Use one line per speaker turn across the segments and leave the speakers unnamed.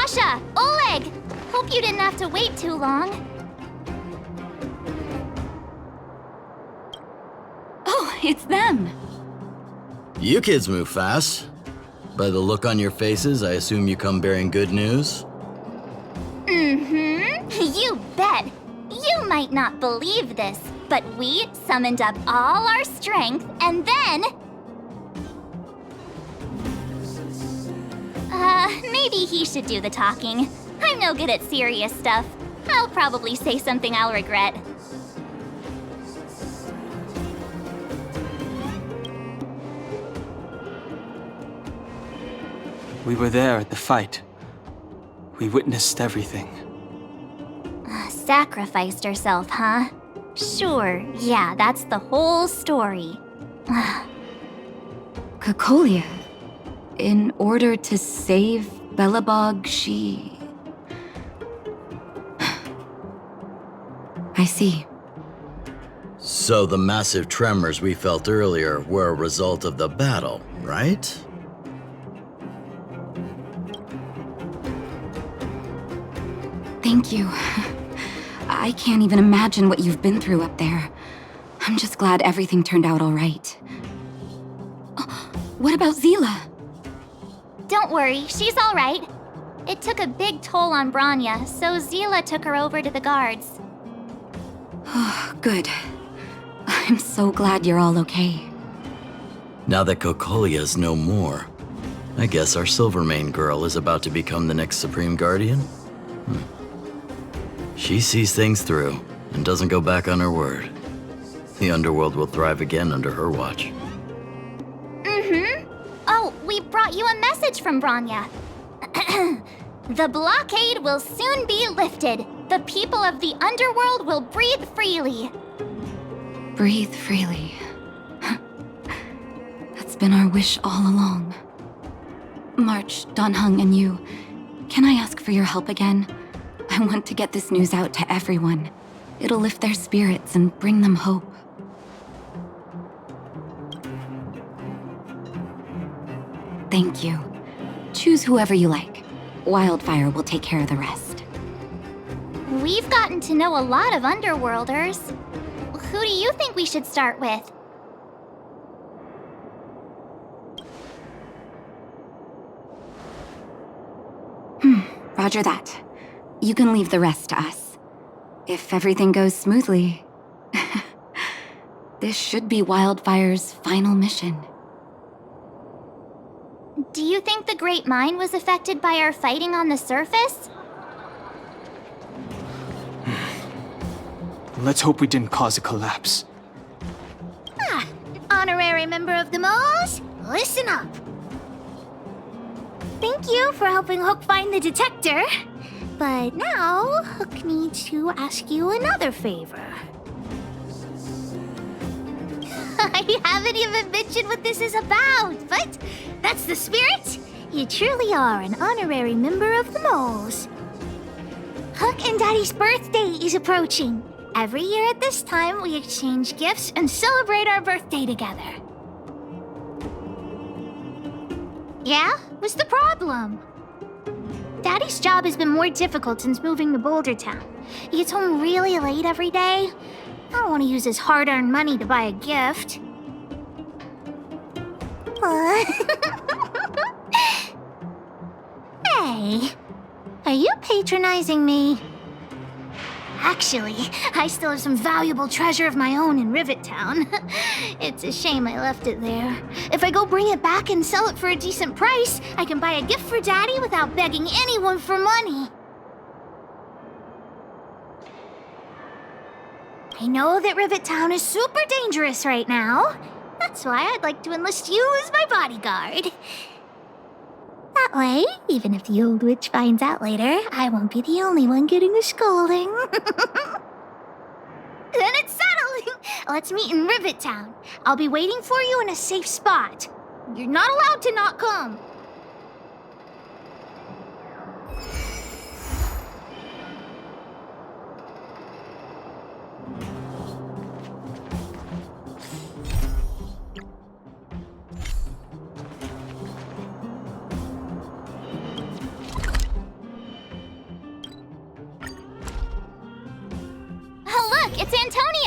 Sasha! Oleg! Hope you didn't have to wait too long.
Oh, it's them!
You kids move fast. By the look on your faces, I assume you come bearing good news?
You bet. You might not believe this, but we summoned up all our strength and then... maybe he should do the talking. I'm no good at serious stuff. I'll probably say something I'll regret.
We were there at the fight. We witnessed everything.
Sacrificed herself, huh? Sure, yeah, that's the whole story.
Cocolia. In order to save Belobog, she... I see.
So the massive tremors we felt earlier were a result of the battle, right?
Thank you. I can't even imagine what you've been through up there. I'm just glad everything turned out all right. Oh, what about Zila?
Don't worry, she's all right. It took a big toll on Branya, so Zila took her over to the guards.
Oh, good. I'm so glad you're all okay.
Now that Cocolia's no more, I guess our Silvermane girl is about to become the next Supreme Guardian? She sees things through and doesn't go back on her word. The Underworld will thrive again under her watch.
Oh, we brought you a message from Branya. The blockade will soon be lifted. The people of the Underworld will breathe freely.
Breathe freely. That's been our wish all along. March, Donhung, and you, can I ask for your help again? I want to get this news out to everyone. It'll lift their spirits and bring them hope. Thank you. Choose whoever you like. Wildfire will take care of the rest.
We've gotten to know a lot of Underworlders. Who do you think we should start with?
Roger that. You can leave the rest to us. If everything goes smoothly, this should be Wildfire's final mission.
Do you think the Great Mine was affected by our fighting on the surface?
Let's hope we didn't cause a collapse.
Honorary member of the Moles, listen up. Thank you for helping Hook find the detector. But now, Hook needs to ask you another favor. I haven't even mentioned what this is about, but that's the spirit. You truly are an honorary member of the Moles. Hook and Daddy's birthday is approaching. Every year at this time, we exchange gifts and celebrate our birthday together. Yeah? What's the problem? Daddy's job has been more difficult since moving to Boulder Town. He gets home really late every day. I don't want to use his hard-earned money to buy a gift. Hey, are you patronizing me? Actually, I still have some valuable treasure of my own in Rivet Town. It's a shame I left it there. If I go bring it back and sell it for a decent price, I can buy a gift for Daddy without begging anyone for money. I know that Rivet Town is super dangerous right now. That's why I'd like to enlist you as my bodyguard. That way, even if the old witch finds out later, I won't be the only one getting a scolding. Then it's settling! Let's meet in Rivet Town. I'll be waiting for you in a safe spot. You're not allowed to not come.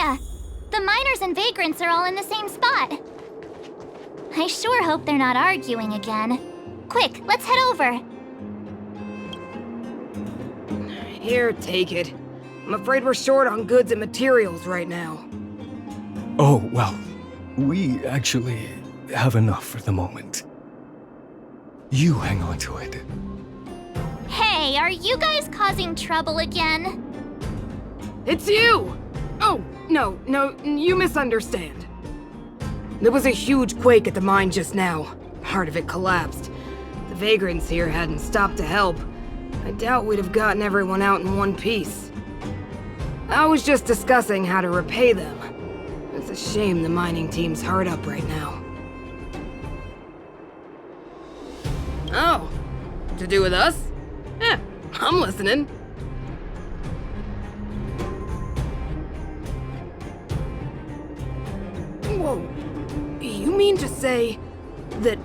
idea! The miners and vagrants are all in the same spot. I sure hope they're not arguing again. Quick, let's head over.
Here, take it. I'm afraid we're short on goods and materials right now.
Oh, well, we actually have enough for the moment. You hang on to it.
Hey, are you guys causing trouble again?
It's you! Oh, no, you misunderstand. There was a huge quake at the mine just now. Part of it collapsed. The vagrants here hadn't stopped to help. I doubt we'd have gotten everyone out in one piece. I was just discussing how to repay them. It's a shame the mining team's hard up right now. Oh, to do with us? Eh, I'm listening. Whoa, you mean to say that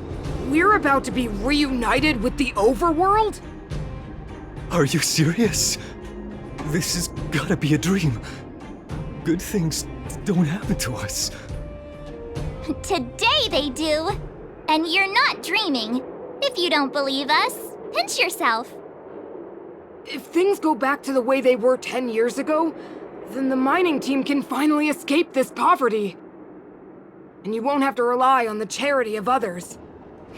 we're about to be reunited with the Overworld?
Are you serious? This has gotta be a dream. Good things don't happen to us.
Today they do. And you're not dreaming. If you don't believe us, pinch yourself.
If things go back to the way they were 10 years ago, then the mining team can finally escape this poverty. And you won't have to rely on the charity of others.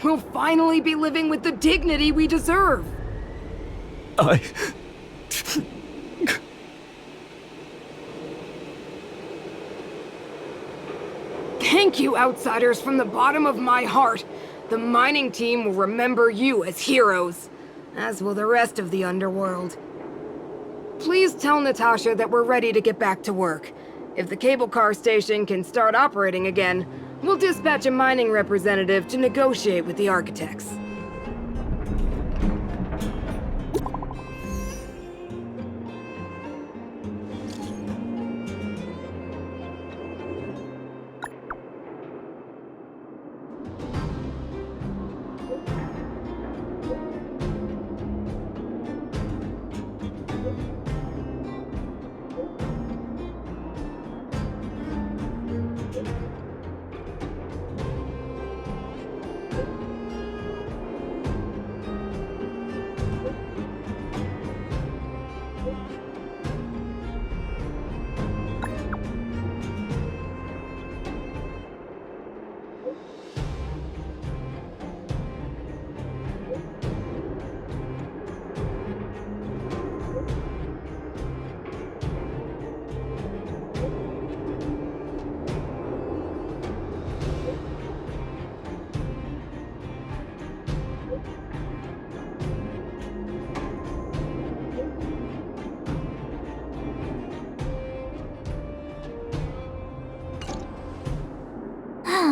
We'll finally be living with the dignity we deserve. Thank you, outsiders, from the bottom of my heart. The mining team will remember you as heroes, as will the rest of the Underworld. Please tell Natasha that we're ready to get back to work. If the cable car station can start operating again, we'll dispatch a mining representative to negotiate with the architects.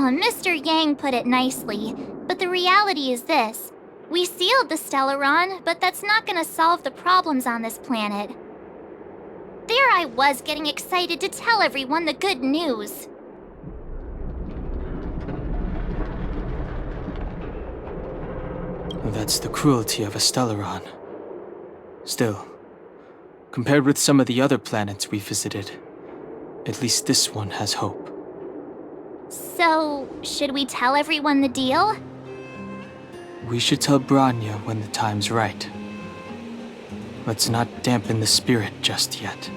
Mr. Yang put it nicely, but the reality is this. We sealed the Stellaron, but that's not gonna solve the problems on this planet. There I was getting excited to tell everyone the good news.
That's the cruelty of a Stellaron. Still, compared with some of the other planets we visited, at least this one has hope.
So, should we tell everyone the deal?
We should tell Branya when the time's right. Let's not dampen the spirit just yet.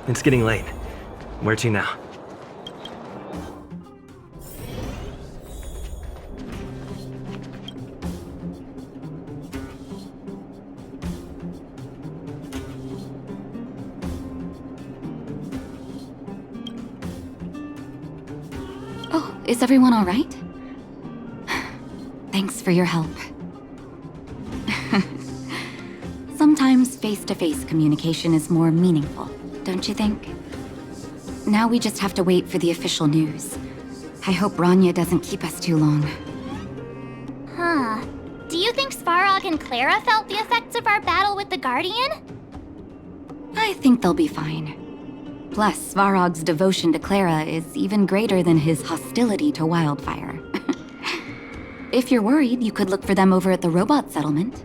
It's getting late. Where to now?
Oh, is everyone all right? Thanks for your help. Sometimes Sometimes face-to-face communication is more meaningful, don't you think? Now we just have to wait for the official news. I hope Rania doesn't keep us too long.
Huh. Do you think Svarog and Clara felt the effects of our battle with the Guardian?
I think they'll be fine. Plus, Svarog's devotion to Clara is even greater than his hostility to Wildfire. If you're worried, you could look for them over at the robot settlement.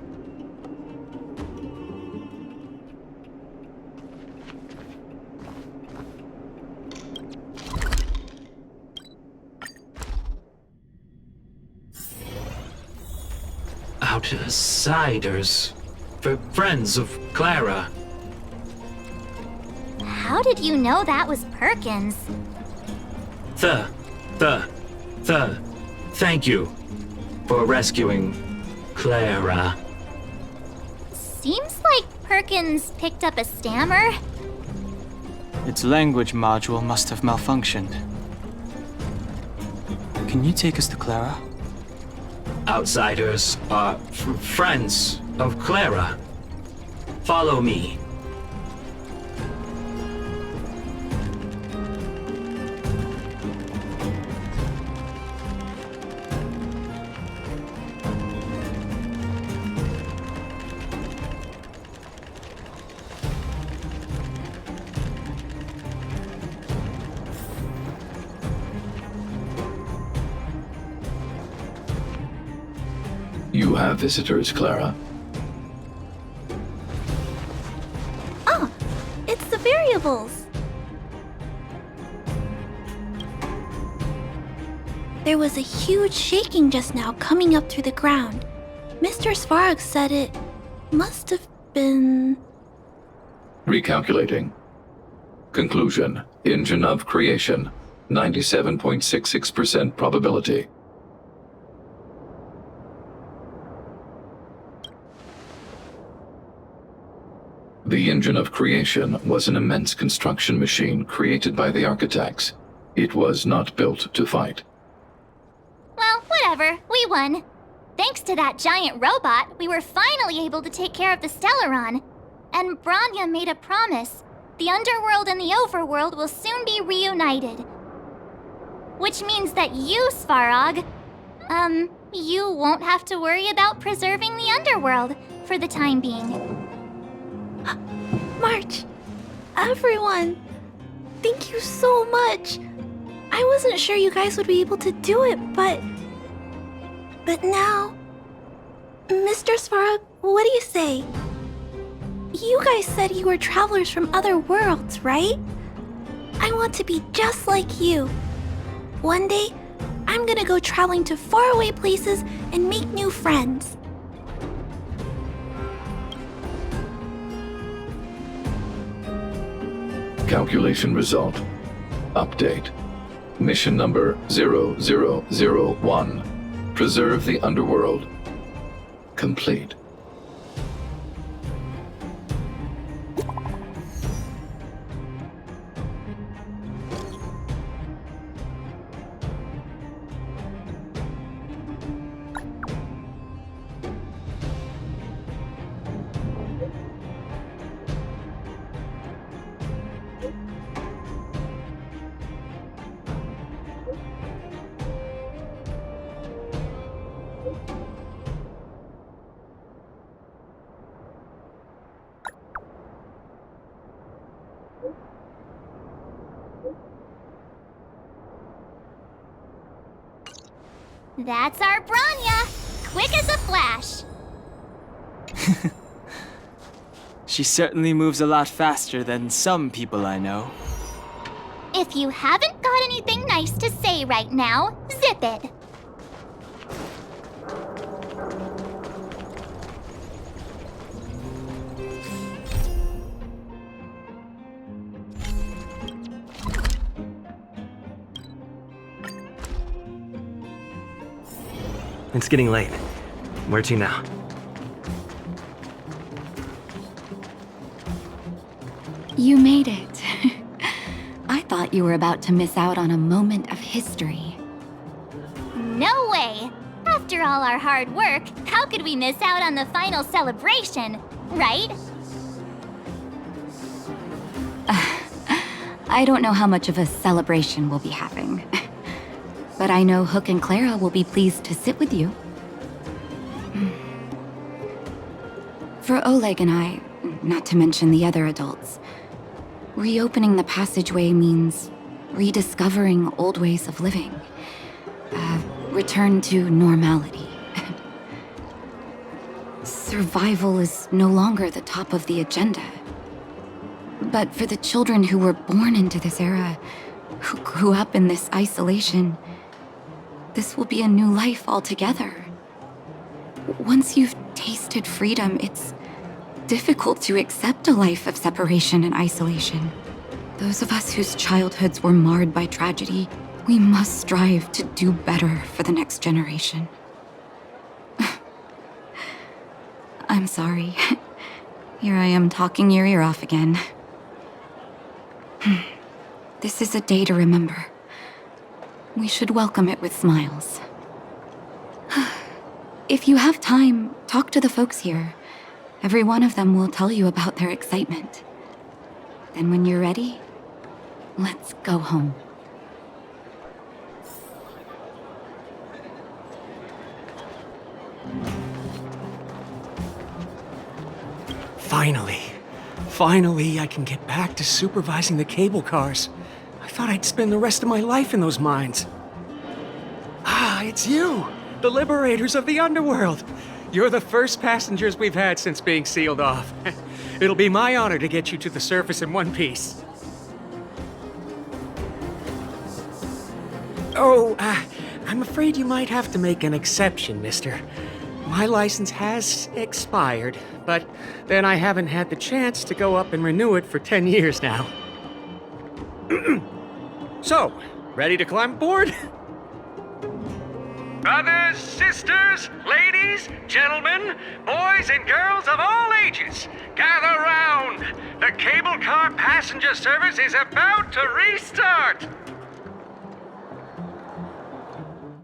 Outsiders. Friends of Clara.
How did you know that was Perkins?
Thank you for rescuing Clara.
Seems like Perkins picked up a stammer.
Its language module must have malfunctioned. Can you take us to Clara?
Outsiders are friends of Clara. Follow me.
You have visitors, Clara.
Oh, it's the variables.
There was a huge shaking just now coming up through the ground. Mr. Svarog said it must have been...
Recalculating. Conclusion. Engine of creation. 97.66% probability. The engine of creation was an immense construction machine created by the architects. It was not built to fight.
Well, whatever. We won. Thanks to that giant robot, we were finally able to take care of the Stellaron. And Branya made a promise. The Underworld and the Overworld will soon be reunited. Which means that you, Svarog, you won't have to worry about preserving the Underworld for the time being.
March, everyone, thank you so much. I wasn't sure you guys would be able to do it, but now... Mr. Svarog, what do you say? You guys said you were travelers from other worlds, right? I want to be just like you. One day, I'm gonna go traveling to faraway places and make new friends.
Calculation result. Update. Mission number 0001. Preserve the Underworld. Complete.
That's our Branya! Quick as a flash!
She certainly moves a lot faster than some people I know.
If you haven't got anything nice to say right now, zip it!
It's getting late. Where to now?
You made it. I thought you were about to miss out on a moment of history.
No way! After all our hard work, how could we miss out on the final celebration, right?
I don't know how much of a celebration we'll be having. But I know Hook and Clara will be pleased to sit with you. For Oleg and I, not to mention the other adults, reopening the passageway means rediscovering old ways of living. Return to normality. Survival is no longer the top of the agenda. But for the children who were born into this era, who grew up in this isolation, this will be a new life altogether. Once you've tasted freedom, it's difficult to accept a life of separation and isolation. Those of us whose childhoods were marred by tragedy, we must strive to do better for the next generation. I'm sorry. Here I am talking your ear off again. This is a day to remember. We should welcome it with smiles. If you have time, talk to the folks here. Every one of them will tell you about their excitement. Then when you're ready, let's go home.
Finally, I can get back to supervising the cable cars. I thought I'd spend the rest of my life in those mines. Ah, it's you, the liberators of the Underworld. You're the first passengers we've had since being sealed off. It'll be my honor to get you to the surface in one piece. Oh, I'm afraid you might have to make an exception, mister. My license has expired, but then I haven't had the chance to go up and renew it for 10 years now. So, ready to climb aboard? Brothers, sisters, ladies, gentlemen, boys and girls of all ages, gather round! The cable car passenger service is about to restart!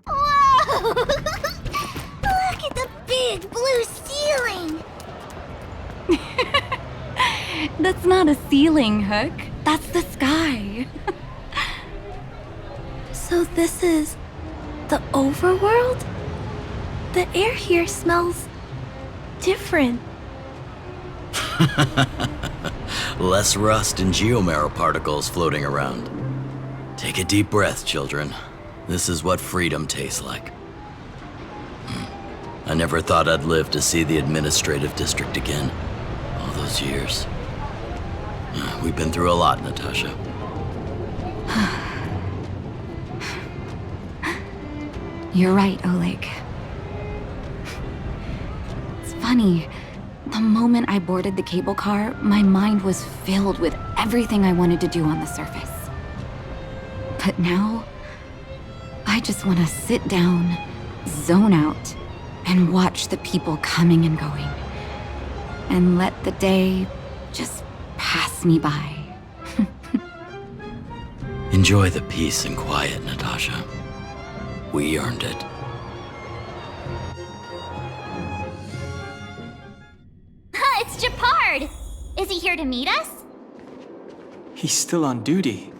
Whoa! Look at the big blue ceiling!
That's not a ceiling, Hook. That's the sky.
So this is the Overworld? The air here smells different.
Less rust and geomarrow particles floating around. Take a deep breath, children. This is what freedom tastes like. I never thought I'd live to see the administrative district again. All those years. We've been through a lot, Natasha.
You're right, Oleg. It's funny. The moment I boarded the cable car, my mind was filled with everything I wanted to do on the surface. But now, I just want to sit down, zone out, and watch the people coming and going. And let the day just pass me by.
Enjoy the peace and quiet, Natasha. We earned it.
It's Japard! Is he here to meet us?
He's still on duty.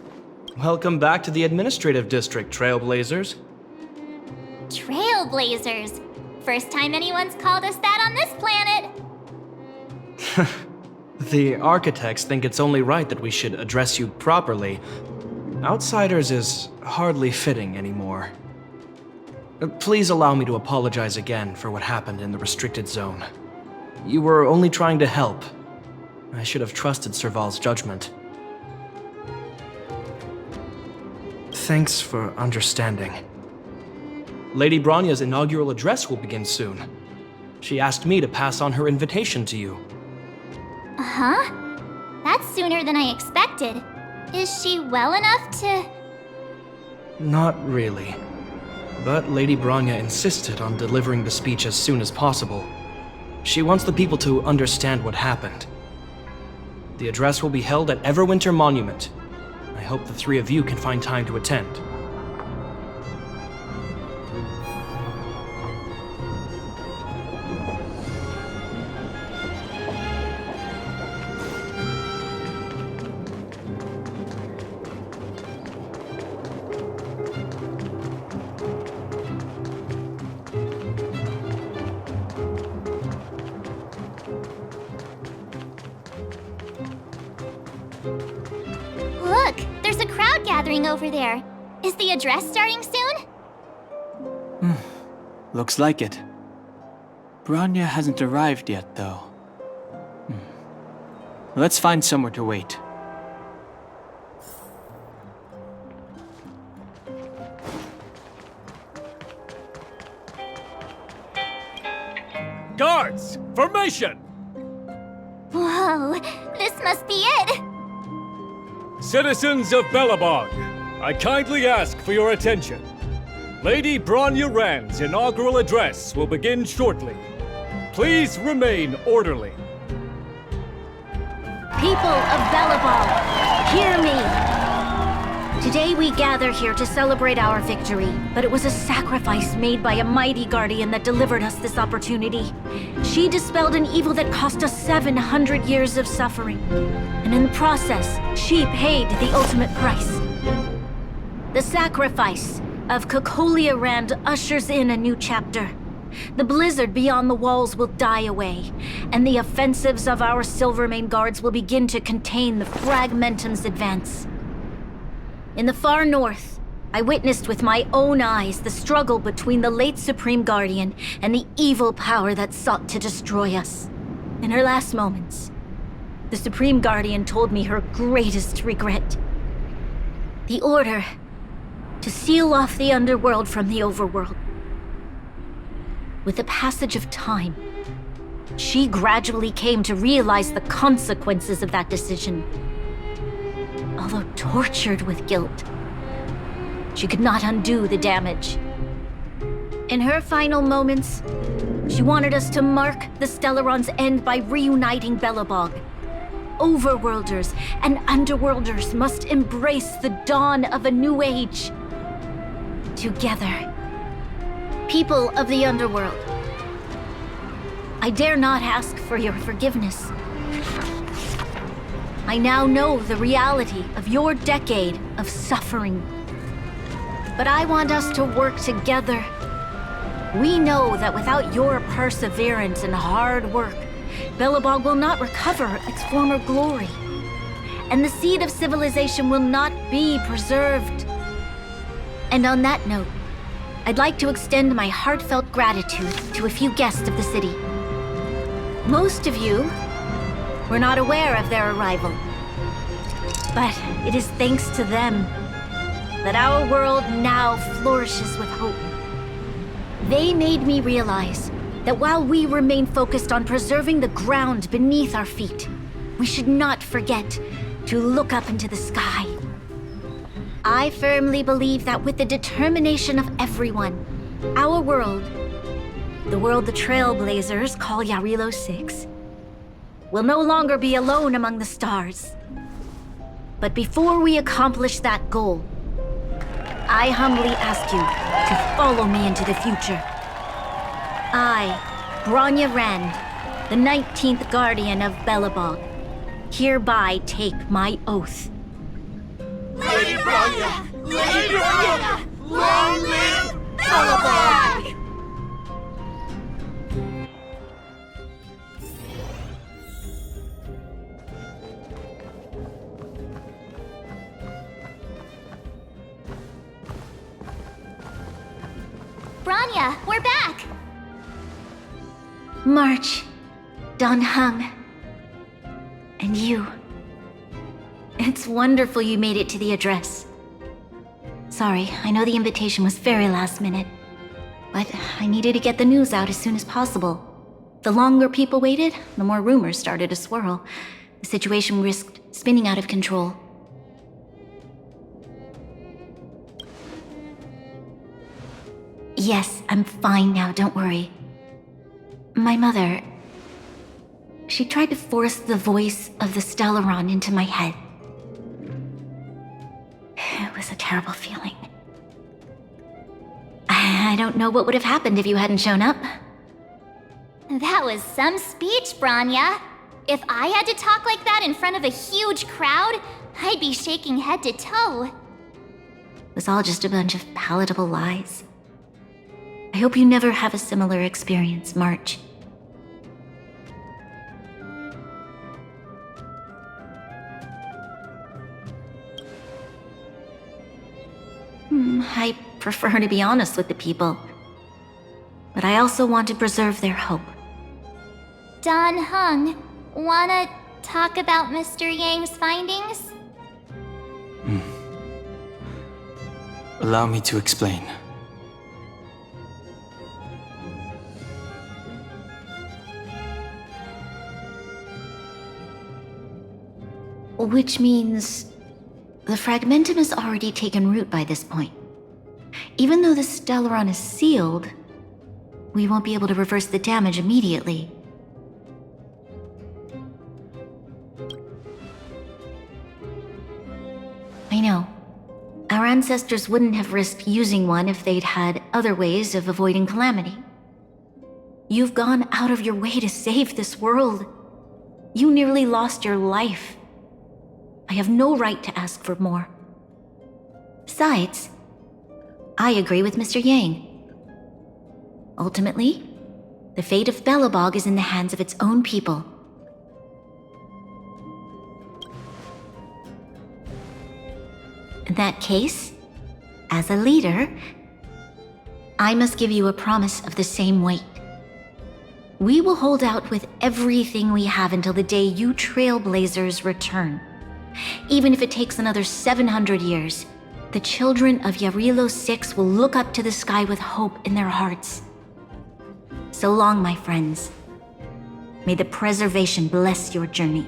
Welcome back to the administrative district, Trailblazers.
Trailblazers. First time anyone's called us that on this planet.
The architects think it's only right that we should address you properly. Outsiders is hardly fitting anymore. Please allow me to apologize again for what happened in the restricted zone. You were only trying to help. I should have trusted Serval's judgment. Thanks for understanding. Lady Bronya's inaugural address will begin soon. She asked me to pass on her invitation to you.
Huh? That's sooner than I expected. Is she well enough to...
Not really. But Lady Bronya insisted on delivering the speech as soon as possible. She wants the people to understand what happened. The address will be held at Everwinter Monument. I hope the three of you can find time to attend.
gathering over there. Is the address starting soon?
Looks like it. Bronya hasn't arrived yet, though. Let's find somewhere to wait.
Guards! Formation!
Whoa, this must be it!
Citizens of Belobog, I kindly ask for your attention. Lady Bronya Rand's inaugural address will begin shortly. Please remain orderly.
People of Belobog, hear me! Today we gather here to celebrate our victory, but it was a sacrifice made by a mighty guardian that delivered us this opportunity. She dispelled an evil that cost us 700 years of suffering, and in the process, she paid the ultimate price. The sacrifice of Kokolia Rand ushers in a new chapter. The blizzard beyond the walls will die away, and the offensives of our Silvermane guards will begin to contain the Fragmentum's advance. In the far north, I witnessed with my own eyes the struggle between the late Supreme Guardian and the evil power that sought to destroy us. In her last moments, the Supreme Guardian told me her greatest regret. The order to seal off the Underworld from the Overworld. With the passage of time, she gradually came to realize the consequences of that decision. Although tortured with guilt, she could not undo the damage. In her final moments, she wanted us to mark the Stellaron's end by reuniting Belobog. Overworlders and Underworlders must embrace the dawn of a new age. Together. People of the Underworld, I dare not ask for your forgiveness. I now know the reality of your decade of suffering. But I want us to work together. We know that without your perseverance and hard work, Belobog will not recover its former glory. And the seed of civilization will not be preserved. And on that note, I'd like to extend my heartfelt gratitude to a few guests of the city. Most of you were not aware of their arrival. But it is thanks to them that our world now flourishes with hope. They made me realize that while we remain focused on preserving the ground beneath our feet, we should not forget to look up into the sky. I firmly believe that with the determination of everyone, our world, the world the Trailblazers call Jarilo-VI, will no longer be alone among the stars. But before we accomplish that goal, I humbly ask you to follow me into the future. I, Bronya Rand, the 19th Guardian of Belobog, hereby take my oath.
Lady Bronya! Lady Bronya! Long live Belobog!
Bronya, we're back!
March, Donhung, and you. It's wonderful you made it to the address. Sorry, I know the invitation was very last minute, but I needed to get the news out as soon as possible. The longer people waited, the more rumors started to swirl. The situation risked spinning out of control. Yes, I'm fine now, don't worry. My mother... she tried to force the voice of the Stellaron into my head. It was a terrible feeling. I don't know what would have happened if you hadn't shown up.
That was some speech, Bronya. If I had to talk like that in front of a huge crowd, I'd be shaking head to toe.
It was all just a bunch of palatable lies. I hope you never have a similar experience, March. I prefer to be honest with the people. But I also want to preserve their hope.
Don Hung, wanna talk about Mr. Yang's findings?
Allow me to explain.
Which means the fragmentum has already taken root by this point. Even though the Stellaron is sealed, we won't be able to reverse the damage immediately. I know. Our ancestors wouldn't have risked using one if they'd had other ways of avoiding calamity. You've gone out of your way to save this world. You nearly lost your life. I have no right to ask for more. Besides, I agree with Mr. Yang. Ultimately, the fate of Belobog is in the hands of its own people. In that case, as a leader, I must give you a promise of the same weight. We will hold out with everything we have until the day you Trailblazers return. Even if it takes another 700 years, the children of Jarilo-VI will look up to the sky with hope in their hearts. So long, my friends. May the preservation bless your journey.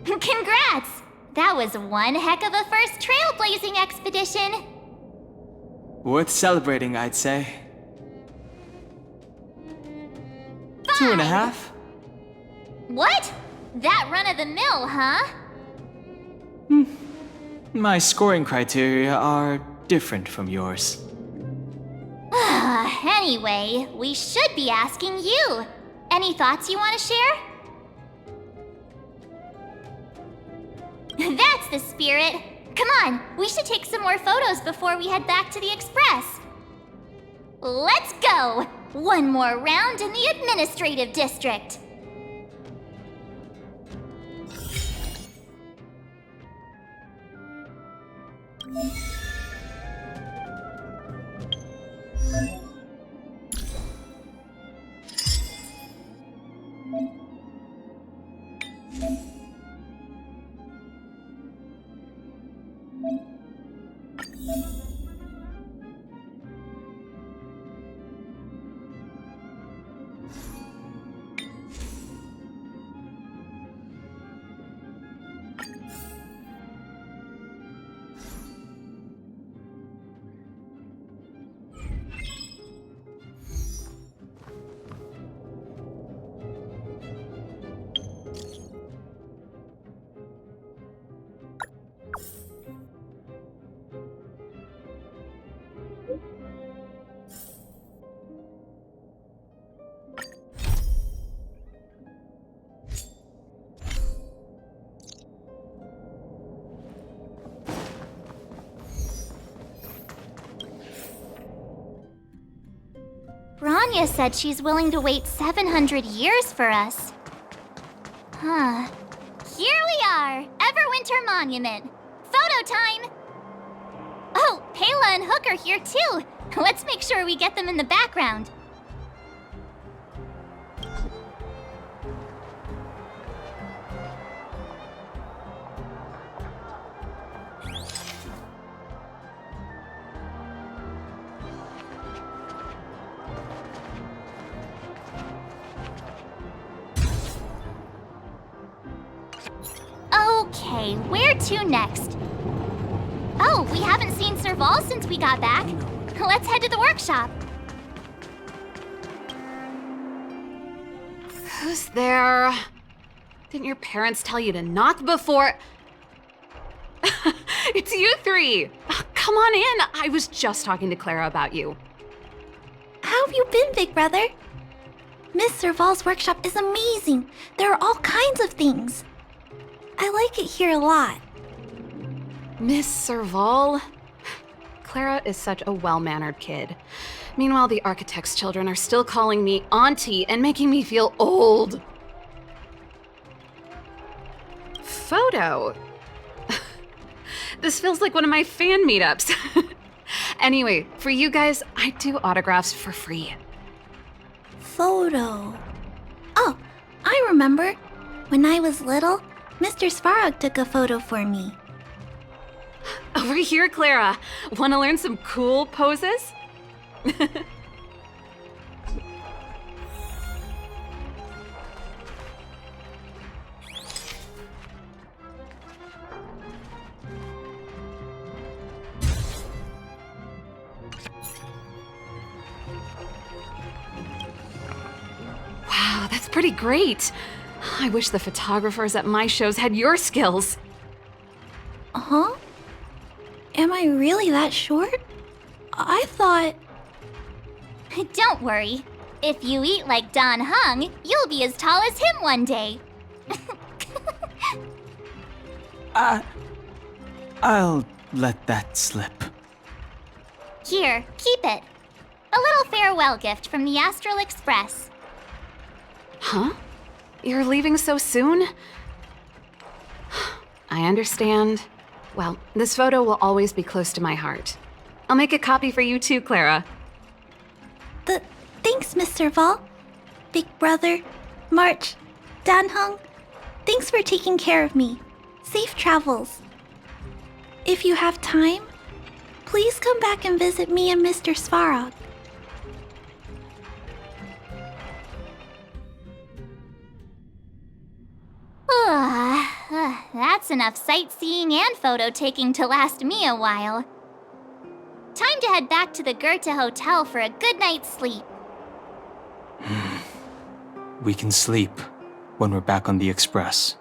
Congrats! That was one heck of a first trailblazing expedition!
Worth celebrating, I'd say. 2.5?
What? That run-of-the-mill, huh?
My scoring criteria are different from yours.
Anyway, we should be asking you. Any thoughts you want to share? That's the spirit. Come on, we should take some more photos before we head back to the Express. Let's go! One more round in the administrative district. Branya said she's willing to wait 700 years for us. Huh. Here we are! Everwinter Monument! Photo time! Oh, Pela and Hook are here too! Let's make sure we get them in the background. Okay, where to next? Oh, we haven't seen Serval since we got back. Let's head to the workshop.
Who's there? Didn't your parents tell you to knock before? It's you three! Come on in! I was just talking to Clara about you.
How have you been, big brother? Miss Serval's workshop is amazing. There are all kinds of things. I like it here a lot.
Miss Serval? Clara is such a well-mannered kid. Meanwhile, the architect's children are still calling me auntie and making me feel old. Photo? This feels like one of my fan meetups. Anyway, for you guys, I do autographs for free.
Photo. Oh, I remember. When I was little, Mr. Svarog took a photo for me.
Over here, Clara. Want to learn some cool poses? Wow, that's pretty great. I wish the photographers at my shows had your skills.
Huh? Am I really that short? I thought...
Don't worry. If you eat like Don Hung, you'll be as tall as him one day.
I'll let that slip.
Here, keep it. A little farewell gift from the Astral Express.
Huh? You're leaving so soon? I understand. Well, this photo will always be close to my heart. I'll make a copy for you too, Clara.
Thanks, Mr. Vol. Big Brother, March, Danhung, thanks for taking care of me. Safe travels. If you have time, please come back and visit me and Mr. Svarog.
That's enough sightseeing and photo taking to last me a while. Time to head back to the Goethe Hotel for a good night's sleep.
We can sleep when we're back on the Express.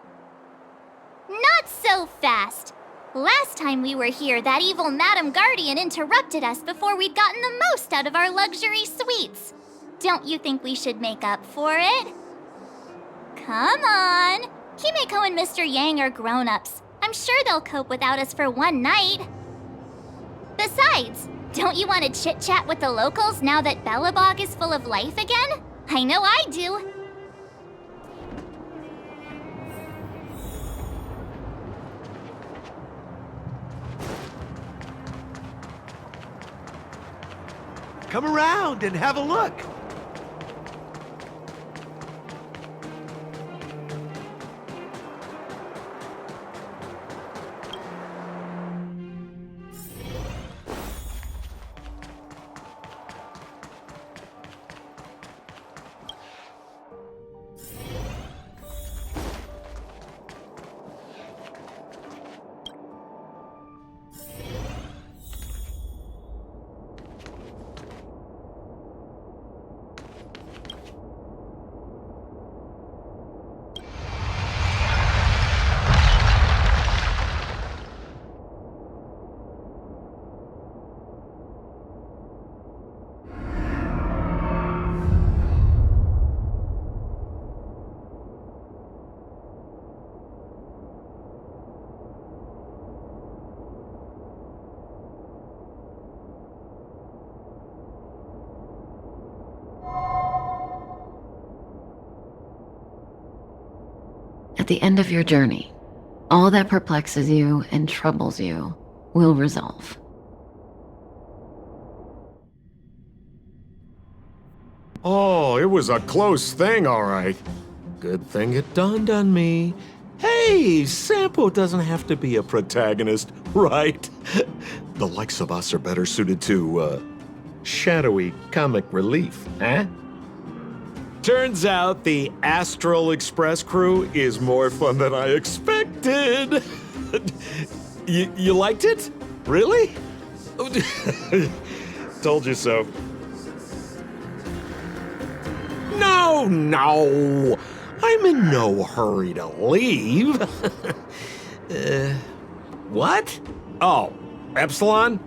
Not so fast! Last time we were here, that evil Madam Guardian interrupted us before we'd gotten the most out of our luxury suites. Don't you think we should make up for it? Come on! Himeko and Mr. Yang are grown-ups. I'm sure they'll cope without us for one night. Besides, don't you want to chit-chat with the locals now that Belobog is full of life again? I know I do.
Come around and have a look.
At the end of your journey, all that perplexes you and troubles you will resolve.
Oh, it was a close thing, all right. Good thing it dawned on me. Hey, Sampo doesn't have to be a protagonist, right? The likes of us are better suited to, shadowy comic relief, eh? Turns out the Astral Express crew is more fun than I expected. You liked it? Really? Told you so. No! I'm in no hurry to leave. What? Oh, Epsilon?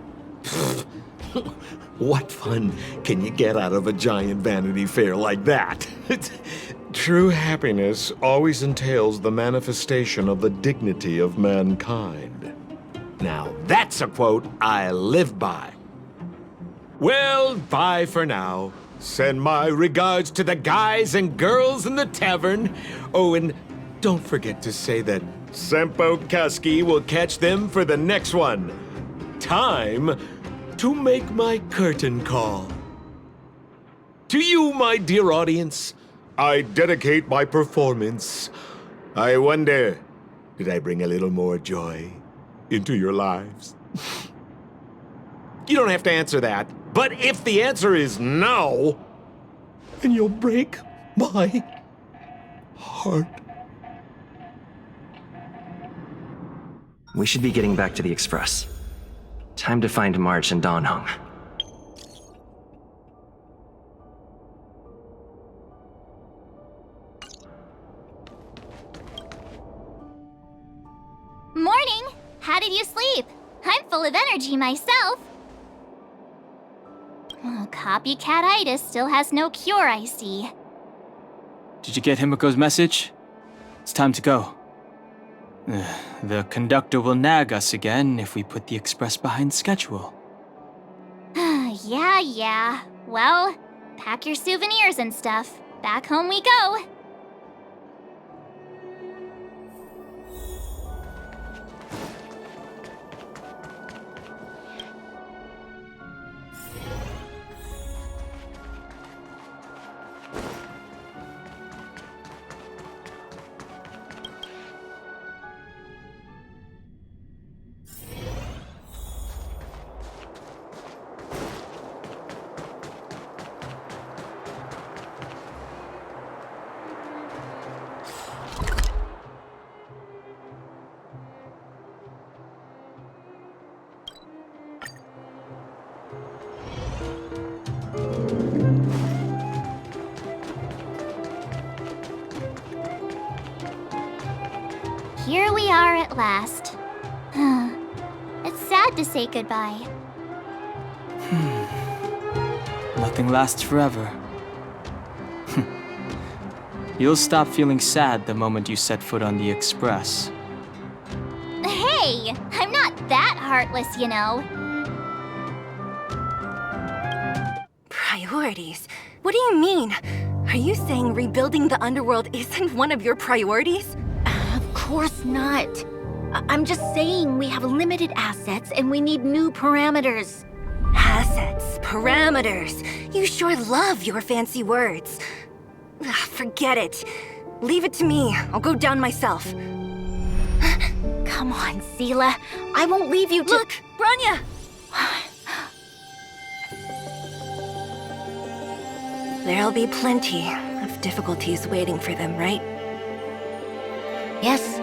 What fun can you get out of a giant Vanity Fair like that? True happiness always entails the manifestation of the dignity of mankind. Now that's a quote I live by. Well, bye for now. Send my regards to the guys and girls in the tavern. Oh, and don't forget to say that Senpo Kaski will catch them for the next one. Time to make my curtain call. To you, my dear audience, I dedicate my performance. I wonder, did I bring a little more joy into your lives? You don't have to answer that, but if the answer is no, then you'll break my heart.
We should be getting back to the Express. Time to find March and Donhung.
Morning! How did you sleep? I'm full of energy myself. Oh, copycat-itis still has no cure, I see.
Did you get Himiko's message? It's time to go. The conductor will nag us again if we put the express behind schedule.
Yeah. Well, pack your souvenirs and stuff. Back home we go. Here we are at last. It's sad to say goodbye.
Nothing lasts forever. You'll stop feeling sad the moment you set foot on the express.
Hey! I'm not that heartless, you know.
Priorities? What do you mean? Are you saying rebuilding the Underworld isn't one of your priorities?
Of course not. I'm just saying we have limited assets and we need new parameters.
Assets, parameters. You sure love your fancy words. Forget it. Leave it to me. I'll go down myself.
Come on, Seela. I won't leave you to—
Look, Branya! There'll be plenty of difficulties waiting for them, right?
Yes.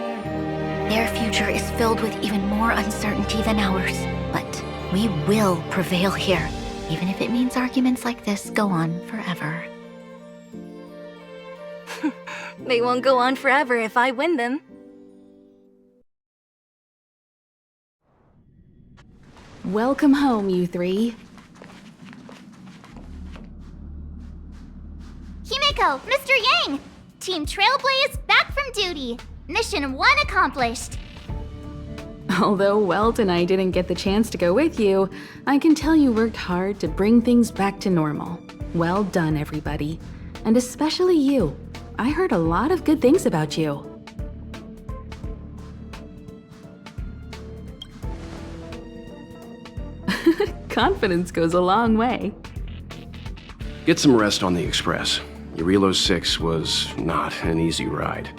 Their future is filled with even more uncertainty than ours. But we will prevail here, even if it means arguments like this go on forever.
They won't go on forever if I win them.
Welcome home, you three.
Himiko, Mr. Yang! Team Trailblaze back from duty. Mission 1 accomplished.
Although Welt and I didn't get the chance to go with you, I can tell you worked hard to bring things back to normal. Well done, everybody. And especially you. I heard a lot of good things about you. Confidence goes a long way.
Get some rest on the Express. Jarilo-VI was not an easy ride.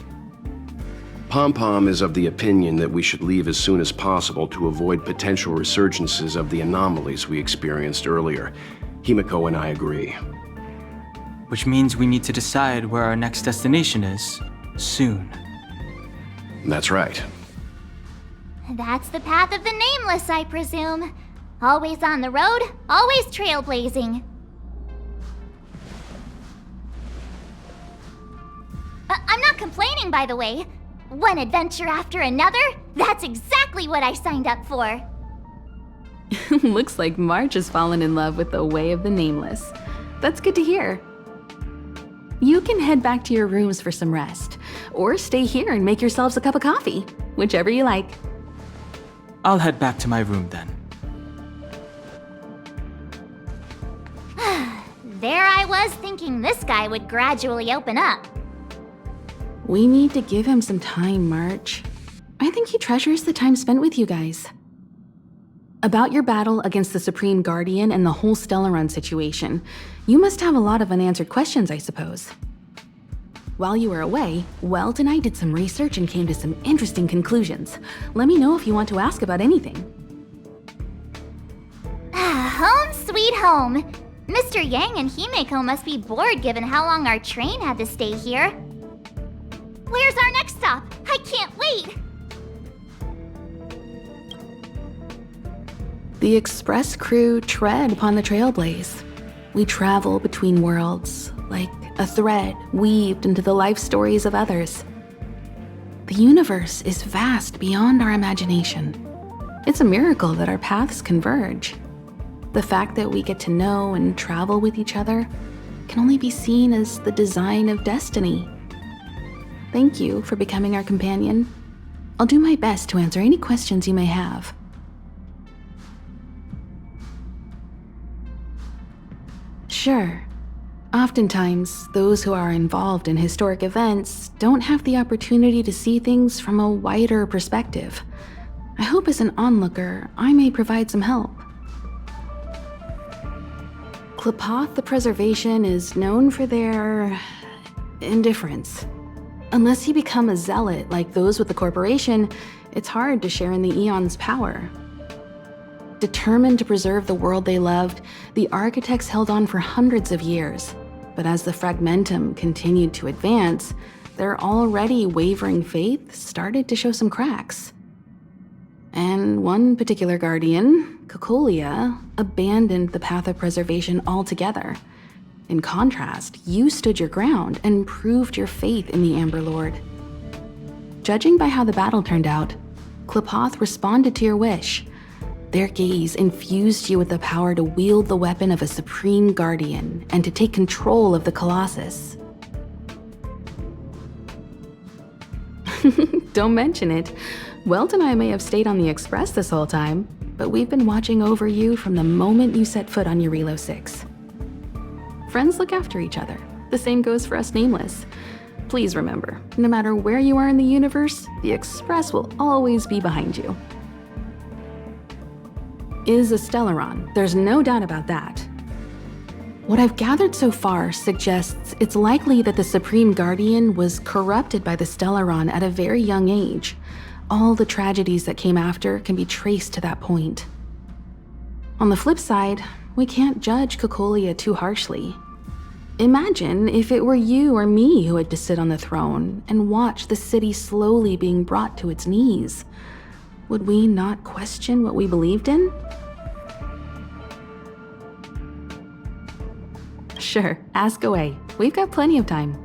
Pom-Pom is of the opinion that we should leave as soon as possible to avoid potential resurgences of the anomalies we experienced earlier. Himiko and I agree.
Which means we need to decide where our next destination is, soon.
That's right.
That's the path of the Nameless, I presume. Always on the road, always trailblazing. I'm not complaining, by the way. One adventure after another, that's exactly what I signed up for.
Looks like March has fallen in love with the way of the Nameless. That's good to hear. You can head back to your rooms for some rest, or stay here and make yourselves a cup of coffee, whichever you like.
I'll head back to my room then.
There I was thinking this guy would gradually open up.
We need to give him some time, March. I think he treasures the time spent with you guys. About your battle against the Supreme Guardian and the whole Stellaron situation, you must have a lot of unanswered questions, I suppose. While you were away, Welt and I did some research and came to some interesting conclusions. Let me know if you want to ask about anything.
Home sweet home. Mr. Yang and Himeko must be bored given how long our train had to stay here. Where's our next stop? I can't wait!
The Express crew tread upon the trailblaze. We travel between worlds, like a thread weaved into the life stories of others. The universe is vast beyond our imagination. It's a miracle that our paths converge. The fact that we get to know and travel with each other can only be seen as the design of destiny. Thank you for becoming our companion. I'll do my best to answer any questions you may have. Sure. Oftentimes, those who are involved in historic events don't have the opportunity to see things from a wider perspective. I hope as an onlooker, I may provide some help. Klapoth the Preservation is known for their indifference. Unless you become a zealot like those with the corporation, it's hard to share in the Eon's power. Determined to preserve the world they loved, the architects held on for hundreds of years. But as the Fragmentum continued to advance, their already wavering faith started to show some cracks. And one particular guardian, Cocolia, abandoned the path of preservation altogether. In contrast, you stood your ground and proved your faith in the Amber Lord. Judging by how the battle turned out, Klapoth responded to your wish. Their gaze infused you with the power to wield the weapon of a supreme guardian and to take control of the Colossus. Don't mention it. Welt and I may have stayed on the Express this whole time, but we've been watching over you from the moment you set foot on Jarilo-VI. Friends look after each other. The same goes for us Nameless. Please remember, no matter where you are in the universe, the Express will always be behind you. Is a Stellaron, there's no doubt about that. What I've gathered so far suggests it's likely that the Supreme Guardian was corrupted by the Stellaron at a very young age. All the tragedies that came after can be traced to that point. On the flip side, we can't judge Cocolia too harshly. Imagine if it were you or me who had to sit on the throne and watch the city slowly being brought to its knees. Would we not question what we believed in? Sure, ask away. We've got plenty of time.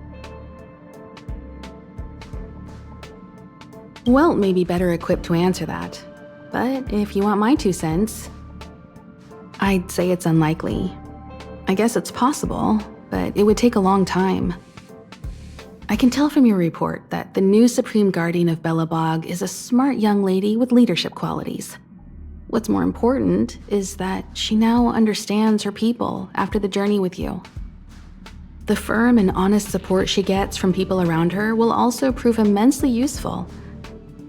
Welt may be better equipped to answer that, but if you want my 2 cents, I'd say it's unlikely. I guess it's possible, but it would take a long time. I can tell from your report that the new Supreme Guardian of Belobog is a smart young lady with leadership qualities. What's more important is that she now understands her people after the journey with you. The firm and honest support she gets from people around her will also prove immensely useful.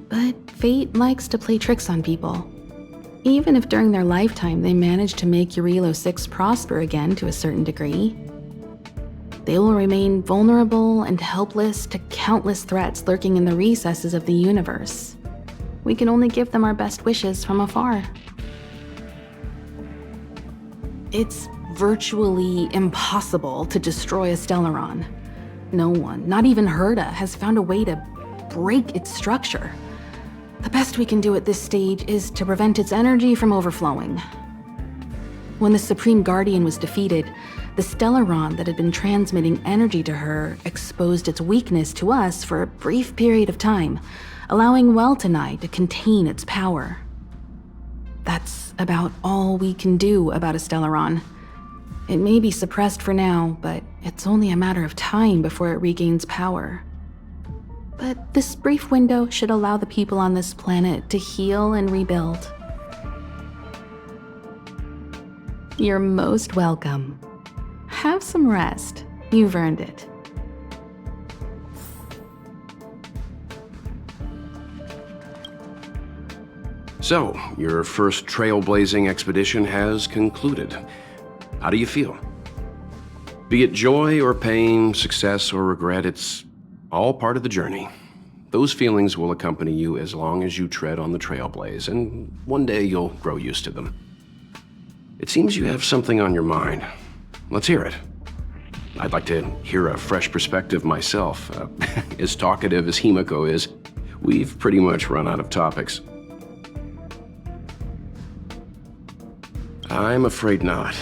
But fate likes to play tricks on people. Even if during their lifetime they manage to make Jarilo-VI prosper again to a certain degree, they will remain vulnerable and helpless to countless threats lurking in the recesses of the universe. We can only give them our best wishes from afar. It's virtually impossible to destroy a Stellaron. No one, not even Herta, has found a way to break its structure. The best we can do at this stage is to prevent its energy from overflowing. When the Supreme Guardian was defeated, the Stellaron that had been transmitting energy to her exposed its weakness to us for a brief period of time, allowing Welt and I to contain its power. That's about all we can do about a Stellaron. It may be suppressed for now, but it's only a matter of time before it regains power. But this brief window should allow the people on this planet to heal and rebuild. You're most welcome. Have some rest. You've earned it.
So, your first trailblazing expedition has concluded. How do you feel? Be it joy or pain, success or regret, it's all part of the journey. Those feelings will accompany you as long as you tread on the trailblaze, and one day you'll grow used to them. It seems you have something on your mind. Let's hear it. I'd like to hear a fresh perspective myself. As talkative as Himiko is, we've pretty much run out of topics. I'm afraid not.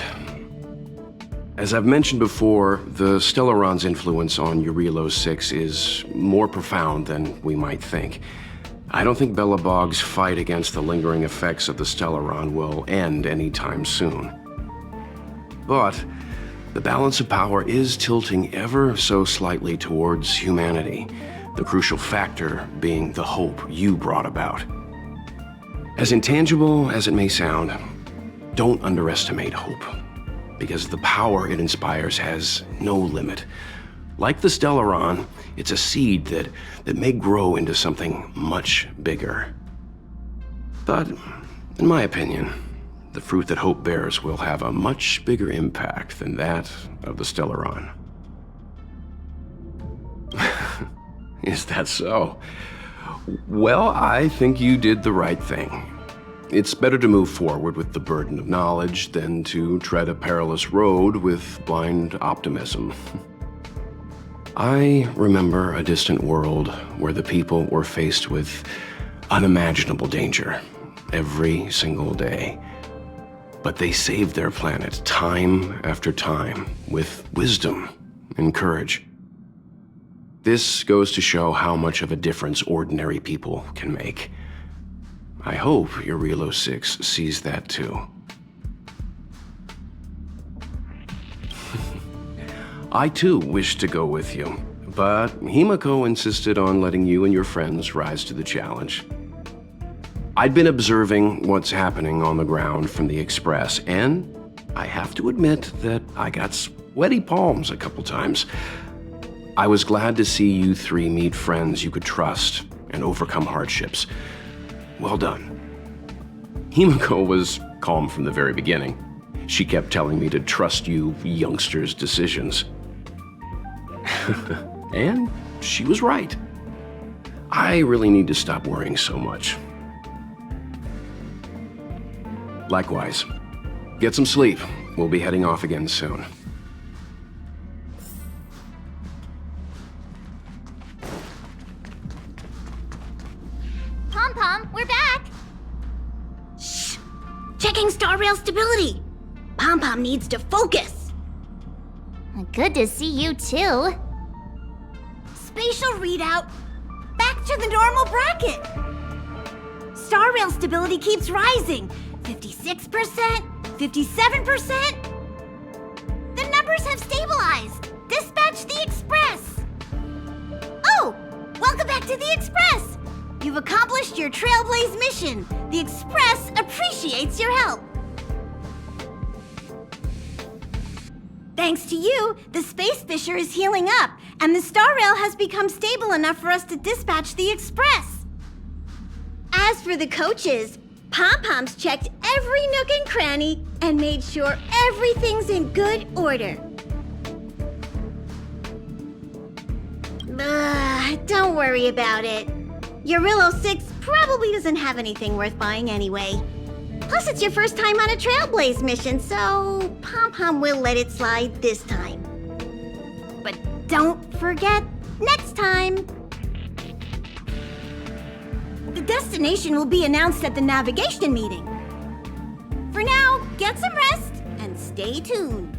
As I've mentioned before, the Stellaron's influence on Jarilo-VI is more profound than we might think. I don't think Belobog's fight against the lingering effects of the Stellaron will end anytime soon. But the balance of power is tilting ever so slightly towards humanity, the crucial factor being the hope you brought about. As intangible as it may sound, don't underestimate hope, because the power it inspires has no limit. Like the Stellaron, it's a seed that may grow into something much bigger. But, in my opinion, the fruit that hope bears will have a much bigger impact than that of the Stellaron. Is that so? Well, I think you did the right thing. It's better to move forward with the burden of knowledge than to tread a perilous road with blind optimism. I remember a distant world where the people were faced with unimaginable danger every single day. But they saved their planet time after time with wisdom and courage. This goes to show how much of a difference ordinary people can make. I hope Jarilo-VI sees that too. I too wish to go with you, but Himiko insisted on letting you and your friends rise to the challenge. I'd been observing what's happening on the ground from the Express, and I have to admit that I got sweaty palms a couple times. I was glad to see you three meet friends you could trust and overcome hardships. Well done. Himiko was calm from the very beginning. She kept telling me to trust you youngsters' decisions. And she was right. I really need to stop worrying so much. Likewise. Get some sleep. We'll be heading off again soon.
Pom-Pom, we're back!
Shh! Checking star rail stability! Pom-Pom needs to focus!
Good to see you too.
Spatial readout back to the normal bracket. Star rail stability keeps rising. 56%, 57%. The numbers have stabilized. Dispatch the Express. Oh, welcome back to the Express. You've accomplished your Trailblaze mission. The Express appreciates your help. Thanks to you, the Space Fisher is healing up, and the Star Rail has become stable enough for us to dispatch the Express. As for the coaches, Pom-Pom's checked every nook and cranny and made sure everything's in good order. Don't worry about it. Jarilo-VI probably doesn't have anything worth buying anyway. Plus, it's your first time on a Trailblaze mission, so Pom-Pom will let it slide this time. But don't forget, next time! The destination will be announced at the navigation meeting. For now, get some rest and stay tuned.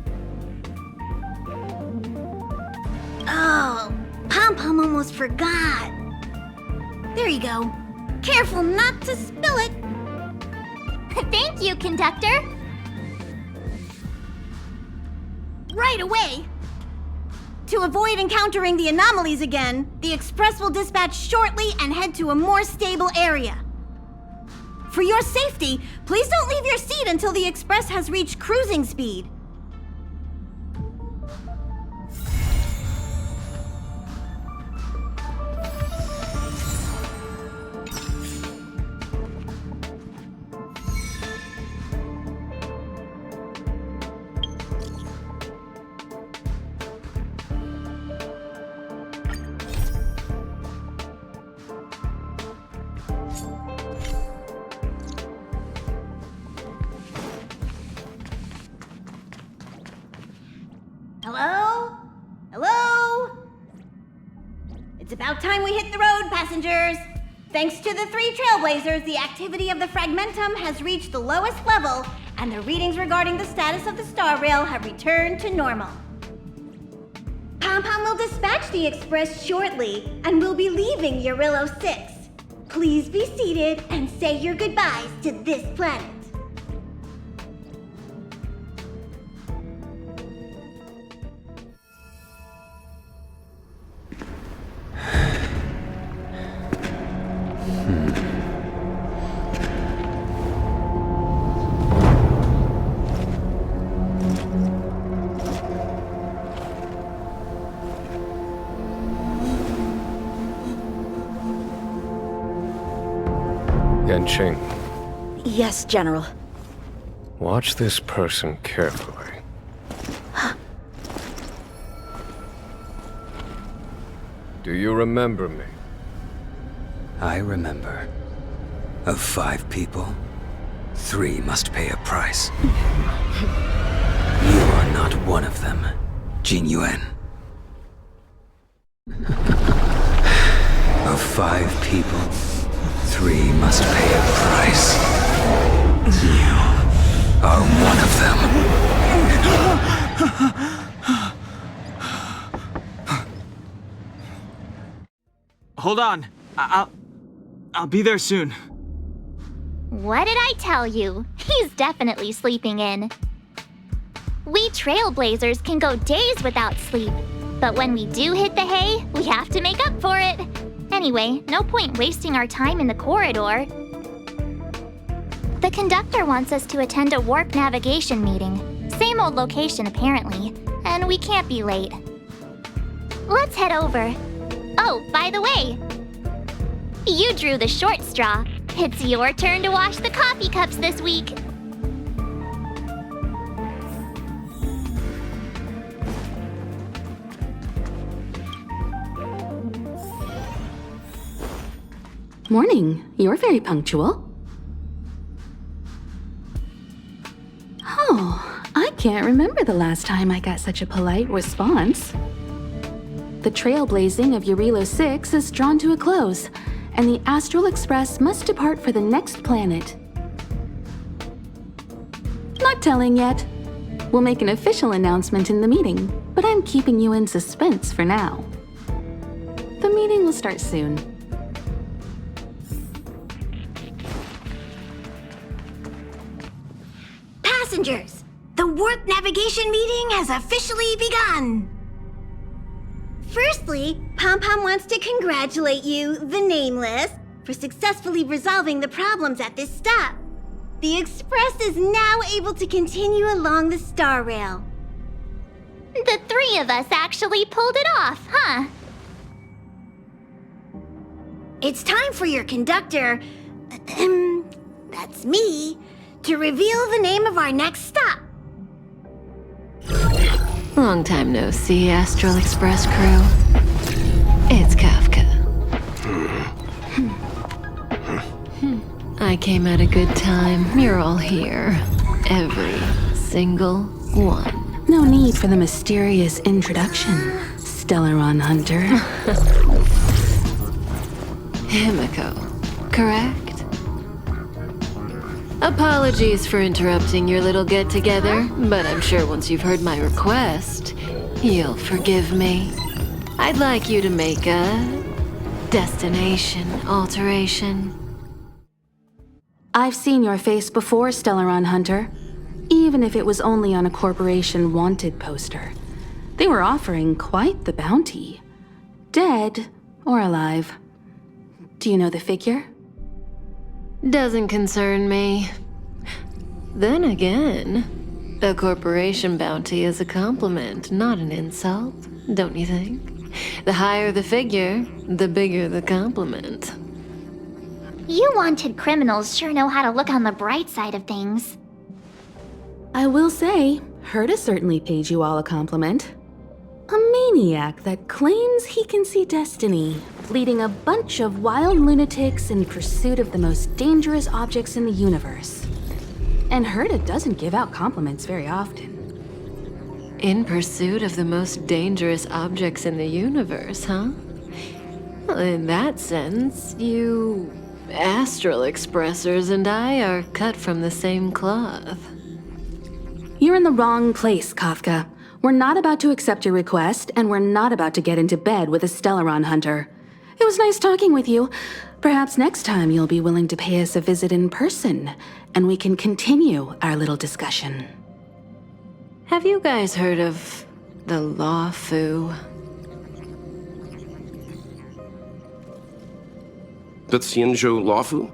Oh, Pom-Pom almost forgot. There you go. Careful not to spill it.
Thank you, conductor.
Right away. To avoid encountering the anomalies again, the Express will dispatch shortly and head to a more stable area. For your safety, please don't leave your seat until the Express has reached cruising speed.
Hello? Hello? It's about time we hit the road, passengers. Thanks to the 3 Trailblazers, the activity of the Fragmentum has reached the lowest level, and the readings regarding the status of the star rail have returned to normal. Pom-Pom will dispatch the Express shortly, and will be leaving Jarilo-VI. Please be seated and say your goodbyes to this planet.
Genshin,
Yes, General.
watch this person carefully. Do you remember me?
I remember. Of 5 people, 3 must pay a price. You are not one of them, Jin Yuan. Of 5 people, 3 must pay a price. You are one of them.
Hold on. I'll be there soon.
What did I tell you? He's definitely sleeping in. We Trailblazers can go days without sleep, but when we do hit the hay, we have to make up for it. Anyway, no point wasting our time in the corridor. The conductor wants us to attend a warp navigation meeting. Same old location, apparently, and we can't be late. Let's head over. Oh, by the way, you drew the short straw. It's your turn to wash the coffee cups this week.
Morning. You're very punctual. Oh, I can't remember the last time I got such a polite response. The trailblazing of Jarilo-VI is drawn to a close, and the Astral Express must depart for the next planet. Not telling yet. We'll make an official announcement in the meeting, but I'm keeping you in suspense for now. The meeting will start soon.
Passengers, the warp navigation meeting has officially begun. Firstly, Pom-Pom wants to congratulate you, the Nameless, for successfully resolving the problems at this stop. The Express is now able to continue along the star rail.
The 3 of us actually pulled it off, huh?
It's time for your conductor, that's me, to reveal the name of our next stop.
Long time no see, Astral Express crew. It's Kafka. I came at a good time. You're all here. Every single one.
No need for the mysterious introduction, Stellaron Hunter.
Himiko, correct? Apologies for interrupting your little get-together, but I'm sure once you've heard my request, you'll forgive me. I'd like you to make a destination alteration.
I've seen your face before, Stellaron Hunter. Even if it was only on a corporation wanted poster. They were offering quite the bounty. Dead or alive. Do you know the figure?
Doesn't concern me. Then again, a corporation bounty is a compliment, not an insult, don't you think? The higher the figure, the bigger the compliment.
You wanted criminals sure know how to look on the bright side of things.
I will say, Herta certainly paid you all a compliment. A maniac that claims he can see destiny, leading a bunch of wild lunatics in pursuit of the most dangerous objects in the universe. And Herta doesn't give out compliments very often.
In pursuit of the most dangerous objects in the universe, huh? Well, in that sense, you astral expressors and I are cut from the same cloth.
You're in the wrong place, Kafka. We're not about to accept your request, and we're not about to get into bed with a Stellaron hunter. It was nice talking with you. Perhaps next time you'll be willing to pay us a visit in person, and we can continue our little discussion.
Have you guys heard of the Law-Fu?
The Xianzhou Lawfu?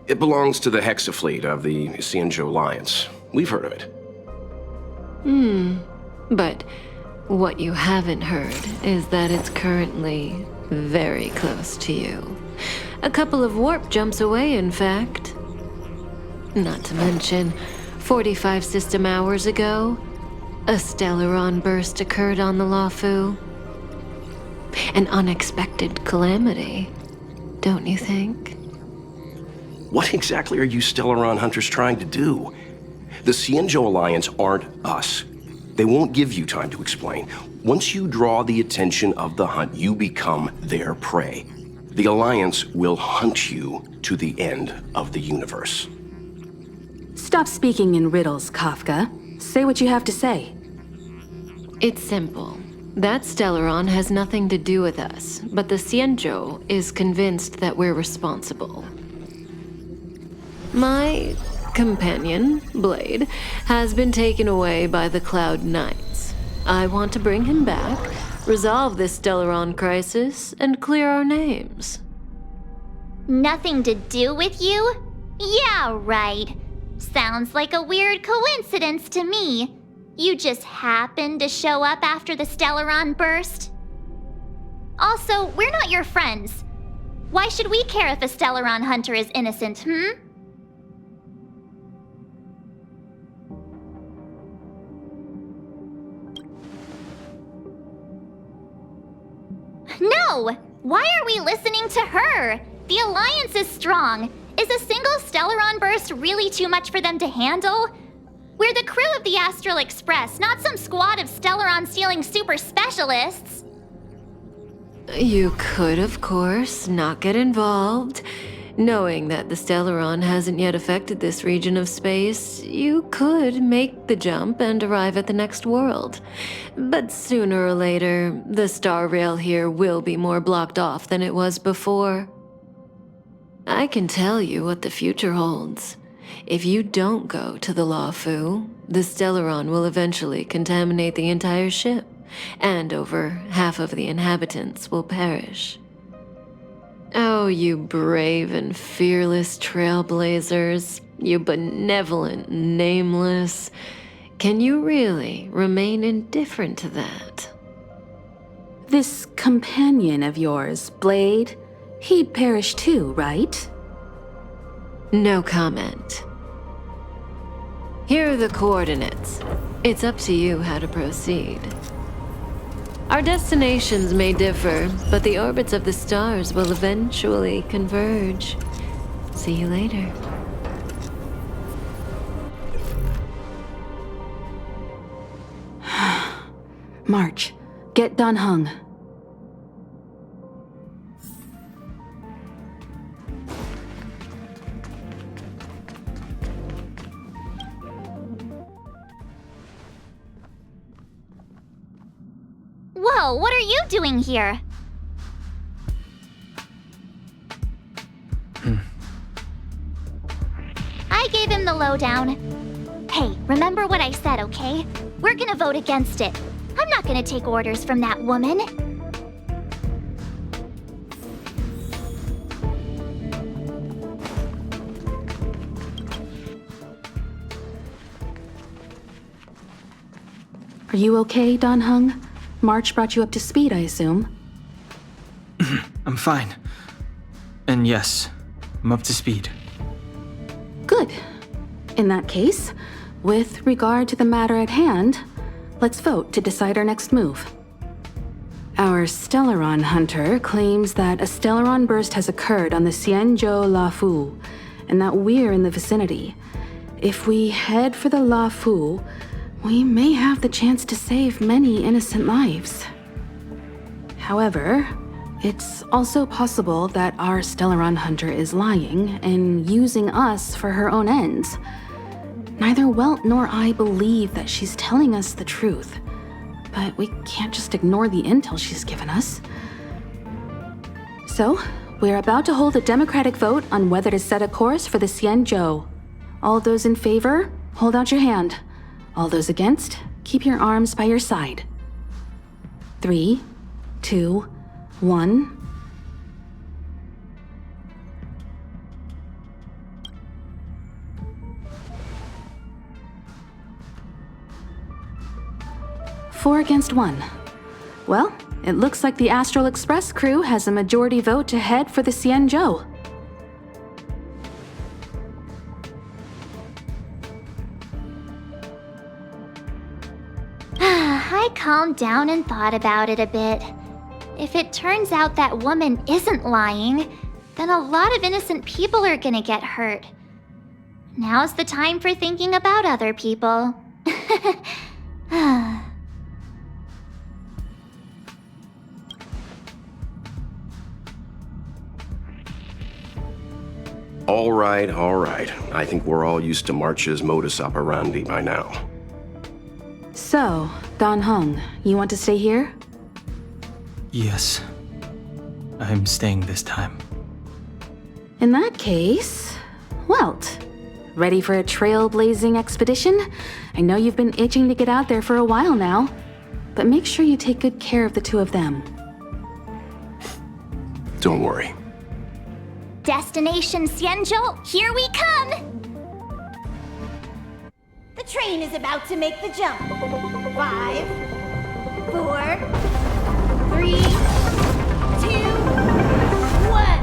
It belongs to the Hexafleet of the Xianzhou Alliance. We've heard of it.
But what you haven't heard is that it's currently very close to you. A couple of warp jumps away, in fact. Not to mention, 45 system hours ago, a Stellaron burst occurred on the Lawfu. An unexpected calamity, don't you think?
What exactly are you Stellaron hunters trying to do? The Xianzhou Alliance aren't us. They won't give you time to explain. Once you draw the attention of the hunt, you become their prey. The Alliance will hunt you to the end of the universe.
Stop speaking in riddles, Kafka. Say what you have to say.
It's simple. That Stellaron has nothing to do with us, but the Xianzhou is convinced that we're responsible. My companion, Blade, has been taken away by the Cloud Knights. I want to bring him back, resolve this Stellaron crisis, and clear our names.
Nothing to do with you? Yeah, right. Sounds like a weird coincidence to me. You just happened to show up after the Stellaron burst? Also, we're not your friends. Why should we care if a Stellaron hunter is innocent, No! Why are we listening to her? The Alliance is strong. Is a single Stellaron burst really too much for them to handle? We're the crew of the Astral Express, not some squad of Stellaron-stealing super specialists.
You could, of course, not get involved. Knowing that the Stellaron hasn't yet affected this region of space, you could make the jump and arrive at the next world. But sooner or later, the star rail here will be more blocked off than it was before. I can tell you what the future holds. If you don't go to the Lawfu, the Stellaron will eventually contaminate the entire ship, and over half of the inhabitants will perish. Oh, you brave and fearless trailblazers, you benevolent nameless. Can you really remain indifferent to that?
This companion of yours, Blade, he'd perish too, right?
No comment. Here are the coordinates. It's up to you how to proceed. Our destinations may differ, but the orbits of the stars will eventually converge. See you later.
March, get Dan Heng.
Whoa, what are you doing here? I gave him the lowdown. Hey, remember what I said, okay? We're gonna vote against it. I'm not gonna take orders from that woman.
Are you okay, Dan Heng? March brought you up to speed, I assume.
I'm fine. And yes, I'm up to speed.
Good. In that case, with regard to the matter at hand, let's vote to decide our next move. Our Stellaron hunter claims that a Stellaron burst has occurred on the Xianzhou Lawfu, and that we're in the vicinity. If we head for the Lawfu, we may have the chance to save many innocent lives. However, it's also possible that our Stellaron hunter is lying and using us for her own ends. Neither Welt nor I believe that she's telling us the truth, but we can't just ignore the intel she's given us. So, we're about to hold a democratic vote on whether to set a course for the Xianzhou. All those in favor, hold out your hand. All those against, keep your arms by your side. 3, 2, 1. Four against 1. Well, it looks like the Astral Express crew has a majority vote to head for the Xianzhou.
I calmed down and thought about it a bit. If it turns out that woman isn't lying, then a lot of innocent people are gonna get hurt. Now's the time for thinking about other people.
All right, all right. I think we're all used to March's modus operandi by now.
So, Dan Heng, you want to stay here?
Yes. I'm staying this time.
In that case, Welt, ready for a trailblazing expedition? I know you've been itching to get out there for a while now, but make sure you take good care of the two of them.
Don't worry.
Destination Xianzhou, here we come!
The train is about to make the jump. 5, 4, 3, 2, 1.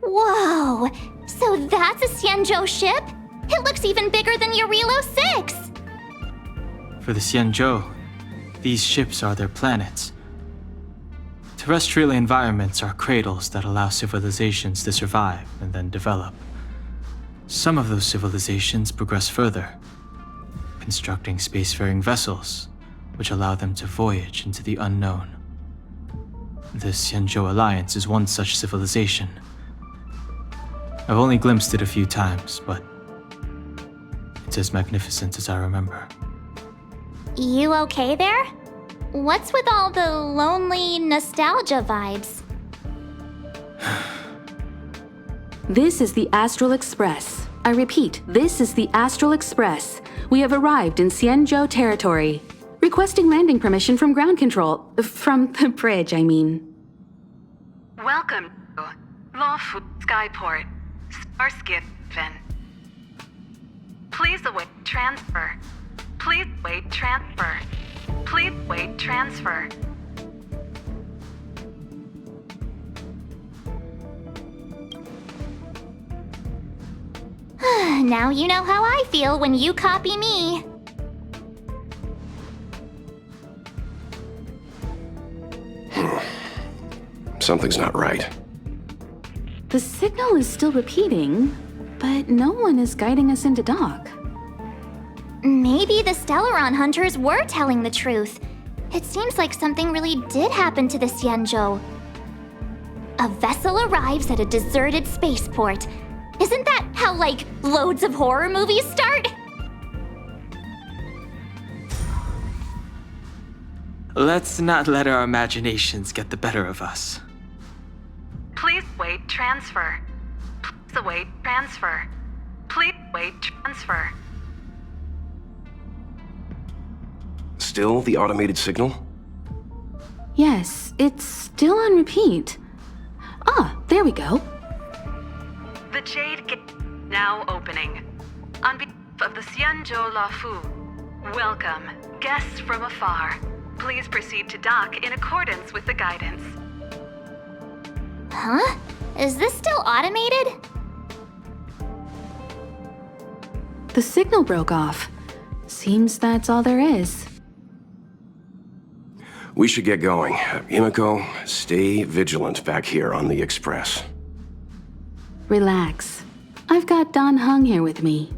Whoa! So that's a Xianzhou ship? It looks even bigger than Jarilo-VI!
For the Xianzhou, these ships are their planets. Terrestrial environments are cradles that allow civilizations to survive and then develop. Some of those civilizations progress further, constructing spacefaring vessels, which allow them to voyage into the unknown. The Xianzhou Alliance is one such civilization. I've only glimpsed it a few times, but it's as magnificent as I remember.
You okay there? What's with all the lonely nostalgia vibes?
This is the Astral Express. I repeat, this is the Astral Express. We have arrived in Xianzhou territory. Requesting landing permission from ground control. From the bridge, I mean.
Welcome to Lawfu Skyport, Starsky. Please await transfer. Please wait transfer. Please wait transfer.
Now you know how I feel when you copy me.
Something's not right.
The signal is still repeating, but no one is guiding us into dock.
Maybe the Stellaron hunters were telling the truth. It seems like something really did happen to the Xianzhou. A vessel arrives at a deserted spaceport. Isn't that how, like, loads of horror movies start?
Let's not let our imaginations get the better of us.
Please wait transfer. Please await transfer. Please wait transfer.
Still the automated signal?
Yes, it's still on repeat. Ah, there we go.
The Jade Gate now opening. On behalf of the Xianzhou Lawfu, welcome, guests from afar. Please proceed to dock in accordance with the guidance.
Huh? Is this still automated?
The signal broke off. Seems that's all there is.
We should get going. Himiko, stay vigilant back here on the Express.
Relax. I've got Dan Heng here with me.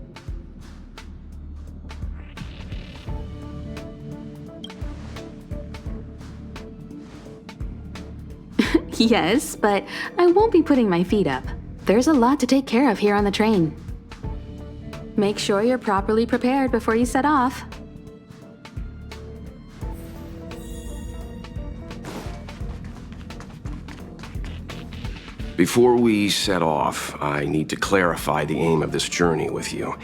Yes, but I won't be putting my feet up. There's a lot to take care of here on the train. Make sure you're properly prepared before you set off.
Before we set off, I need to clarify the aim of this journey with you.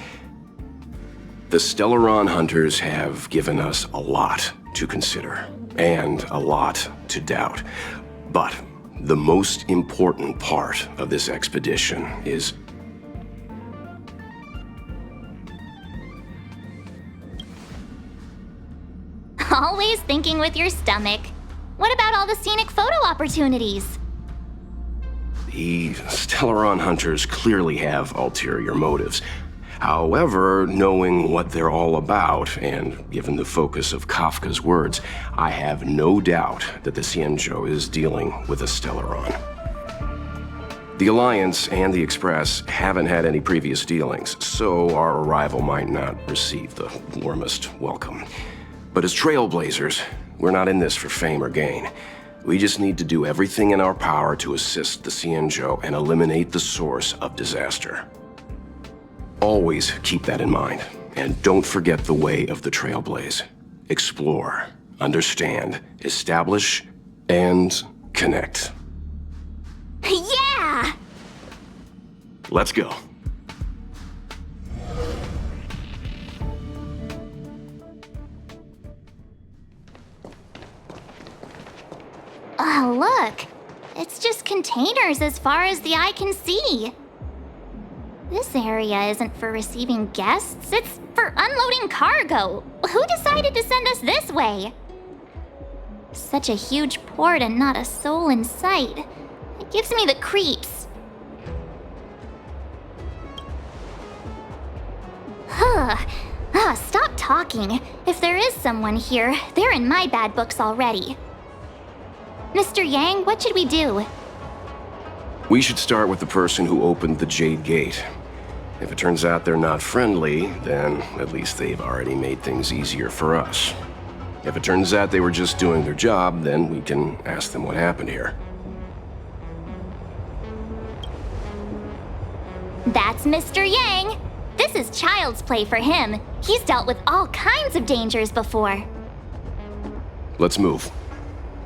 The Stellaron hunters have given us a lot to consider, and a lot to doubt. But the most important part of this expedition is...
Always thinking with your stomach. What about all the scenic photo opportunities?
The Stellaron hunters clearly have ulterior motives. However, knowing what they're all about, and given the focus of Kafka's words, I have no doubt that the Xianzhou is dealing with a Stellaron. The Alliance and the Express haven't had any previous dealings, so our arrival might not receive the warmest welcome. But as trailblazers, we're not in this for fame or gain. We just need to do everything in our power to assist the Xianzhou and eliminate the source of disaster. Always keep that in mind, and don't forget the way of the Trailblaze. Explore, understand, establish, and connect.
Yeah!
Let's go.
Oh, look! It's just containers as far as the eye can see. This area isn't for receiving guests, it's for unloading cargo. Who decided to send us this way? Such a huge port and not a soul in sight. It gives me the creeps. Stop talking. If there is someone here, they're in my bad books already. Mr. Yang, what should we do?
We should start with the person who opened the Jade Gate. If it turns out they're not friendly, then at least they've already made things easier for us. If it turns out they were just doing their job, then we can ask them what happened here.
That's Mr. Yang. This is child's play for him. He's dealt with all kinds of dangers before.
Let's move.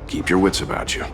Keep your wits about you.